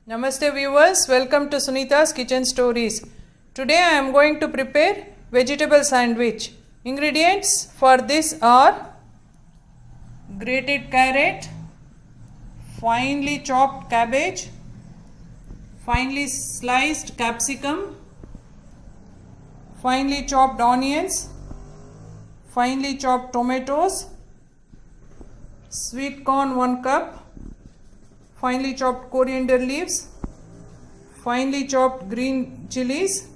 Namaste viewers, welcome to Sunita's Kitchen Stories. Today I am going to prepare vegetable sandwich. Ingredients for this are grated carrot, finely chopped cabbage, finely sliced capsicum, finely chopped onions, finely chopped tomatoes, sweet corn 1 cup, finely chopped coriander leaves, finely chopped green chilies,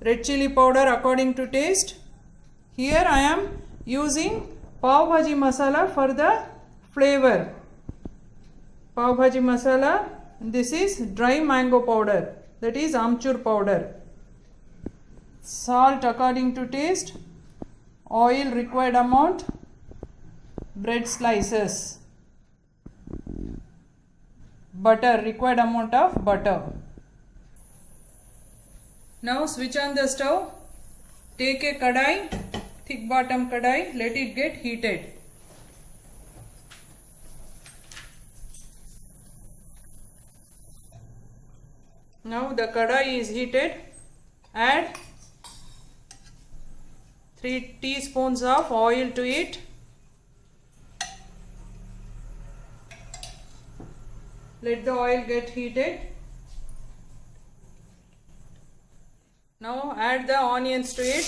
red chili powder according to taste. Here I am using pav bhaji masala for the flavor. Pav bhaji masala, this is dry mango powder, that is amchur powder. Salt according to taste, oil required amount, bread slices, butter, required amount of butter. Now switch on the stove, take a kadai, thick bottom kadai, let it get heated. Now the kadai is heated, add 3 teaspoons of oil to it. Let the oil get heated. Now add the onions to it.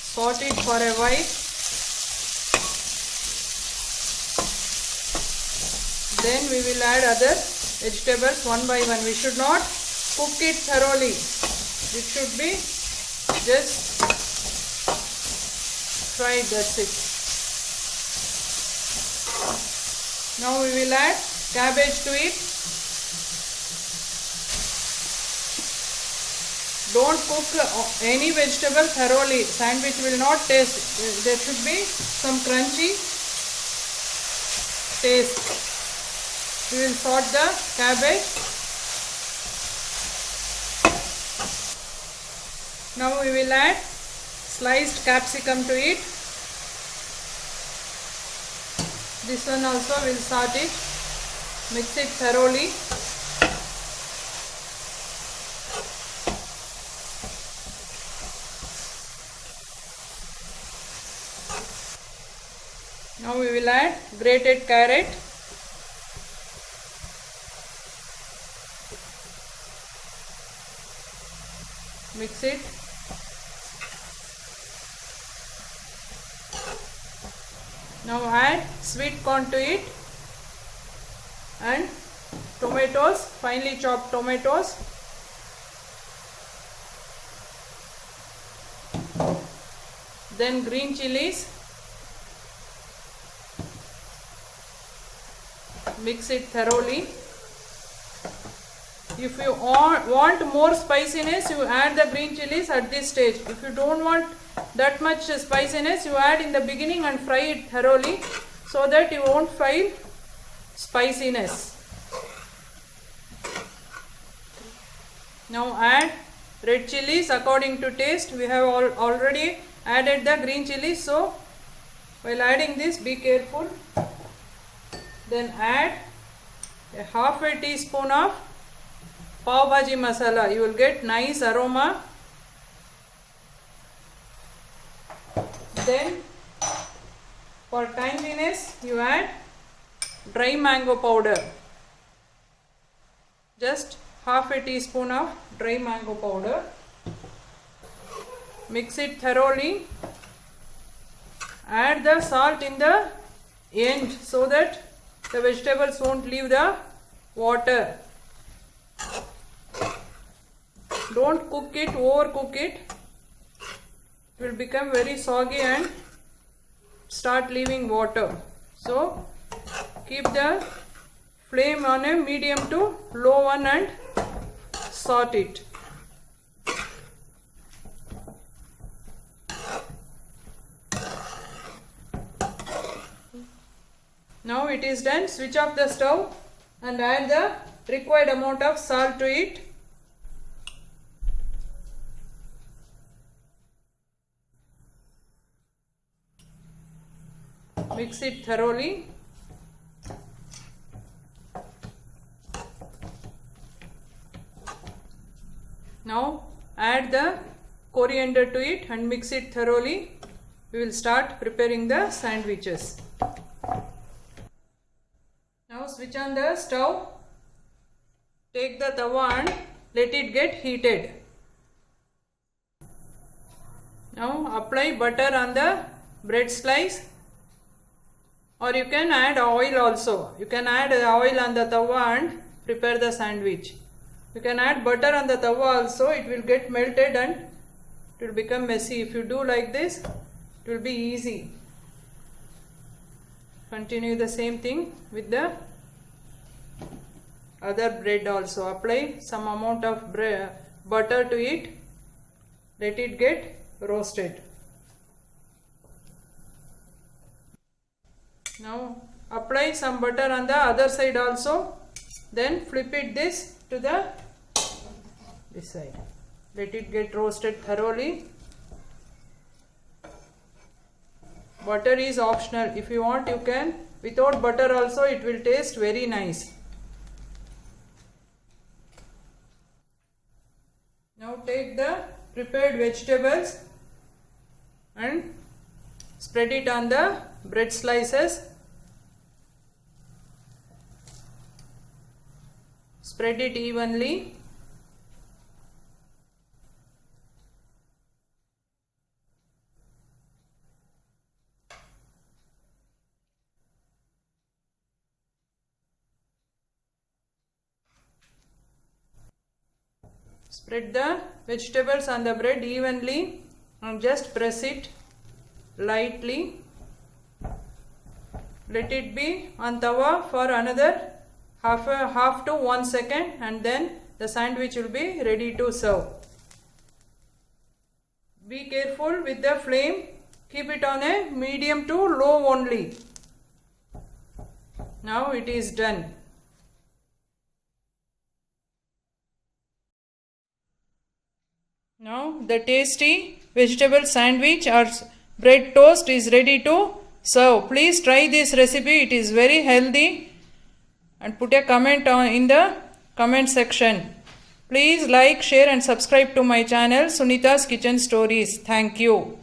Saute it for a while. Then we will add other vegetables one by one. We should not cook it thoroughly. It should be just fried, that's it. Now we will add cabbage to it. Don't cook any vegetable thoroughly. Sandwich will not taste. There should be some crunchy taste. We will saute the cabbage. Now we will add sliced capsicum to it. This one also will saute it. Mix it thoroughly. Now we will add grated carrot. Mix it. Now add sweet corn to it and tomatoes, finely chopped tomatoes. Then green chilies. Mix it thoroughly. If you want more spiciness, you add the green chilies at this stage. If you don't want that much spiciness, you add in the beginning and fry it thoroughly so that you won't feel spiciness. Now add red chilies according to taste. We have already added the green chilies, so while adding this, be careful. Then add a half a teaspoon of pav bhaji masala. You will get nice aroma. Then for tanginess, you add dry mango powder. Just half a teaspoon of dry mango powder. Mix it thoroughly. Add the salt in the end so that the vegetables won't leave the water. Don't cook it, overcook it. It will become very soggy and start leaving water. So keep the flame on a medium to low one and saute it. Now it is done. Switch off the stove and add the required amount of salt to it. Mix it thoroughly. Now add the coriander to it and mix it thoroughly. We will start preparing the sandwiches. Now switch on the stove. Take the tawa and let it get heated. Now apply butter on the bread slice, or you can add oil also. You can add oil on the tawa and prepare the sandwich. You can add butter on the tawa also. It will get melted and it will become messy. If you do like this, it will be easy. Continue the same thing with the other bread also. Apply some amount of butter to it. Let it get roasted. Now apply some butter on the other side also. Then flip it this to this side. Let it get roasted thoroughly. Butter is optional. If you want, you can. Without butter also it will taste very nice. Now take the prepared vegetables and spread it on the bread slices. Spread it evenly. Spread the vegetables on the bread evenly and just press it lightly. Let it be on tawa for another half to 1 second, and then the sandwich will be ready to serve. Be careful with the flame. Keep it on a medium to low only. Now it is done. Now the tasty vegetable sandwich or bread toast is ready to serve. Please try this recipe. It is very healthy. And put a comment in the comment section. Please like, share and subscribe to my channel Sunita's Kitchen Stories. Thank you.